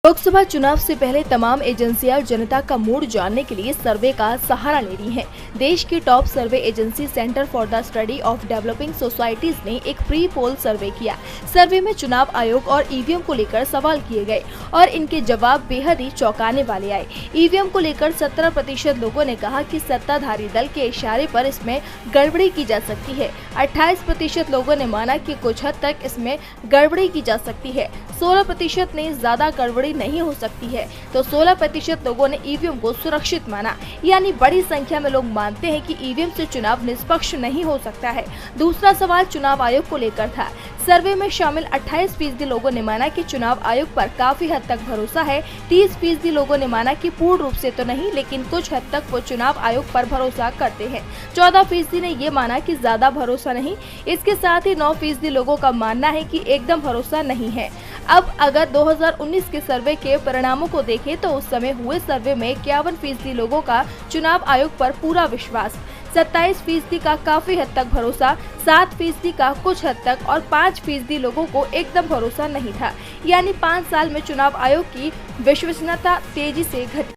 लोकसभा चुनाव से पहले तमाम एजेंसियां जनता का मूड जानने के लिए सर्वे का सहारा ले रही हैं। देश की top survey agency centre for the study of developing societies ने एक प्री पोल सर्वे किया। सर्वे में चुनाव आयोग और ईवीएम को लेकर सवाल किए गए और इनके जवाब बेहद ही चौंकाने वाले आए। ईवीएम को लेकर 17% लोगों ने कहा कि सत्ताधारी दल के इशारे पर इसमें गड़बड़ी की जा सकती है। 28% लोगों ने माना कि कुछ हद तक इसमें गड़बड़ी की जा सकती है। 16% ने ज्यादा गड़बड़ी नहीं हो सकती है, तो 16% लोगों ने ईवीएम को सुरक्षित माना। यानी बड़ी संख्या में लोग मानते हैं कि ईवीएम से चुनाव निष्पक्ष नहीं हो सकता है। दूसरा सवाल चुनाव आयोग को लेकर था। सर्वे में शामिल 28% लोगों ने माना कि चुनाव आयोग पर काफी हद तक भरोसा है। 30% लोगों ने माना कि पूर्ण रूप से तो नहीं, लेकिन कुछ हद तक वो चुनाव आयोग पर भरोसा करते हैं। 14% ने ये माना कि ज्यादा भरोसा नहीं। इसके साथ ही 9% लोगों का मानना है कि एकदम भरोसा नहीं है। अब अगर 2019 के सर्वे के परिणामों को देखें तो उस समय हुए सर्वे में 51% लोगों का चुनाव आयोग पर पूरा विश्वास, 27% का काफी हद तक भरोसा, 7% का कुछ हद तक और 5% लोगों को एकदम भरोसा नहीं था। यानी 5 साल में चुनाव आयोग की विश्वसनीयता तेजी से घटी।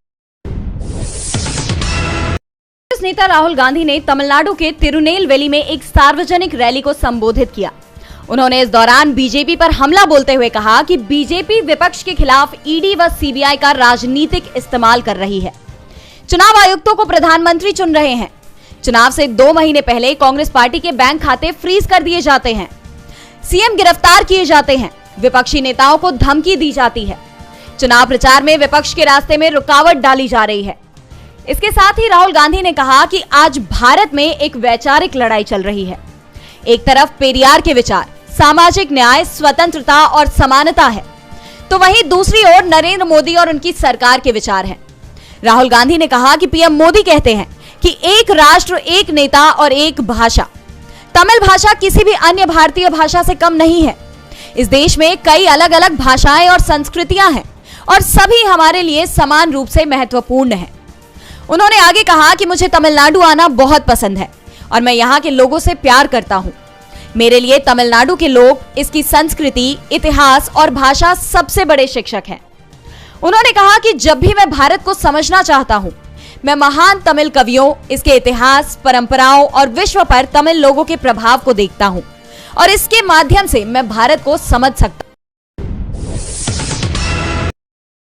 कांग्रेस नेता राहुल गांधी ने तमिलनाडु के तिरुनेलवेली में एक सार्वजनिक रैली को संबोधित किया। उन्होंने इस दौरान बीजेपी पर हमला बोलते हुए कहा कि बीजेपी विपक्ष के खिलाफ ईडी व सीबीआई का राजनीतिक इस्तेमाल कर रही है। चुनाव आयुक्तों को प्रधानमंत्री चुन रहे हैं। चुनाव से 2 महीने पहले कांग्रेस पार्टी के बैंक खाते फ्रीज कर दिए जाते हैं। सीएम गिरफ्तार किए जाते हैं। विपक्षी नेताओं को धमकी दी जाती है। चुनाव प्रचार में विपक्ष के रास्ते में रुकावट डाली जा रही है। इसके साथ ही राहुल गांधी ने कहा कि आज भारत में एक वैचारिक लड़ाई चल रही है। एक तरफ पेरियार के विचार, सामाजिक न्याय, स्वतंत्रता और समानता है, तो वहीं दूसरी ओर नरेंद्र मोदी और उनकी सरकार के विचार हैं। राहुल गांधी ने कहा कि पीएम मोदी कहते हैं कि एक राष्ट्र, एक नेता और एक भाषा। तमिल भाषा किसी भी अन्य भारतीय भाषा से कम नहीं है। इस देश में कई अलग अलग भाषाएं और संस्कृतियां हैं और सभी हमारे लिए समान रूप से महत्वपूर्ण है। उन्होंने आगे कहा कि मुझे तमिलनाडु आना बहुत पसंद है और मैं यहाँ के लोगों से प्यार करता हूँ। मेरे लिए तमिलनाडु के लोग, इसकी संस्कृति, इतिहास और भाषा सबसे बड़े शिक्षक हैं। उन्होंने कहा कि जब भी मैं भारत को समझना चाहता हूँ, मैं महान तमिल कवियों, इसके इतिहास, परंपराओं और विश्व पर तमिल लोगों के प्रभाव को देखता हूँ और इसके माध्यम से मैं भारत को समझ सकता हूँ।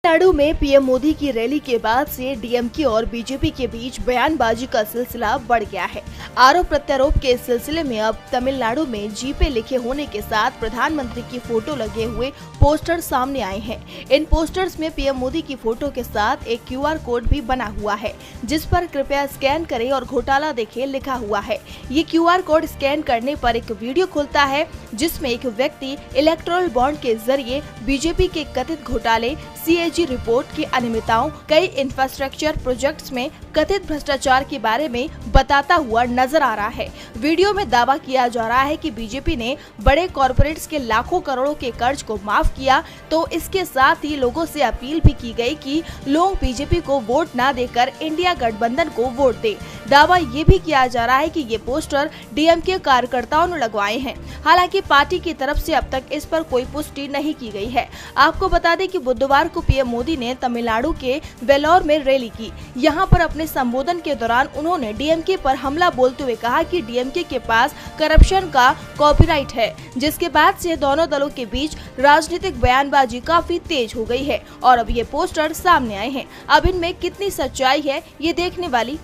तमिलनाडु में पीएम मोदी की रैली के बाद से डीएमके और बीजेपी के बीच बयानबाजी का सिलसिला बढ़ गया है। आरोप प्रत्यारोप के सिलसिले में अब तमिलनाडु में जी पे लिखे होने के साथ प्रधानमंत्री की फोटो लगे हुए पोस्टर सामने आए हैं। इन पोस्टर्स में पीएम मोदी की फोटो के साथ एक QR कोड भी बना हुआ है, जिस पर कृपया स्कैन करें और घोटाला देखें लिखा हुआ है। ये QR कोड स्कैन करने पर एक वीडियो खुलता है, जिसमें एक व्यक्ति इलेक्टोरल बॉन्ड के जरिए बीजेपी के कथित घोटाले, CAG रिपोर्ट की अनियमितताओं, कई इंफ्रास्ट्रक्चर प्रोजेक्ट्स में कथित भ्रष्टाचार के बारे में बताता हुआ नजर आ रहा है। वीडियो में दावा किया जा रहा है कि बीजेपी ने बड़े कॉर्पोरेट्स के लाखों करोड़ों के कर्ज को माफ किया, तो इसके साथ ही लोगों से अपील भी की गई कि लोग बीजेपी को वोट न देकर इंडिया गठबंधन को वोट दें। दावा ये भी किया जा रहा है कि ये पोस्टर डीएमके कार्यकर्ताओं ने लगवाए हैं। हालांकि पार्टी की तरफ से अब तक इस पर कोई पुष्टि नहीं की गई है। आपको बता दें कि बुधवार को पीएम मोदी ने तमिलनाडु के वेल्लोर में रैली की। यहाँ पर अपने संबोधन के दौरान उन्होंने डीएमके पर हमला बोलते हुए कहा कि डीएमके के पास करप्शन का कॉपीराइट है, जिसके बाद से दोनों दलों के बीच राजनीतिक बयानबाजी काफी तेज हो गई है और अब ये पोस्टर सामने आए हैं। अब इनमें कितनी सच्चाई है, ये देखने वाली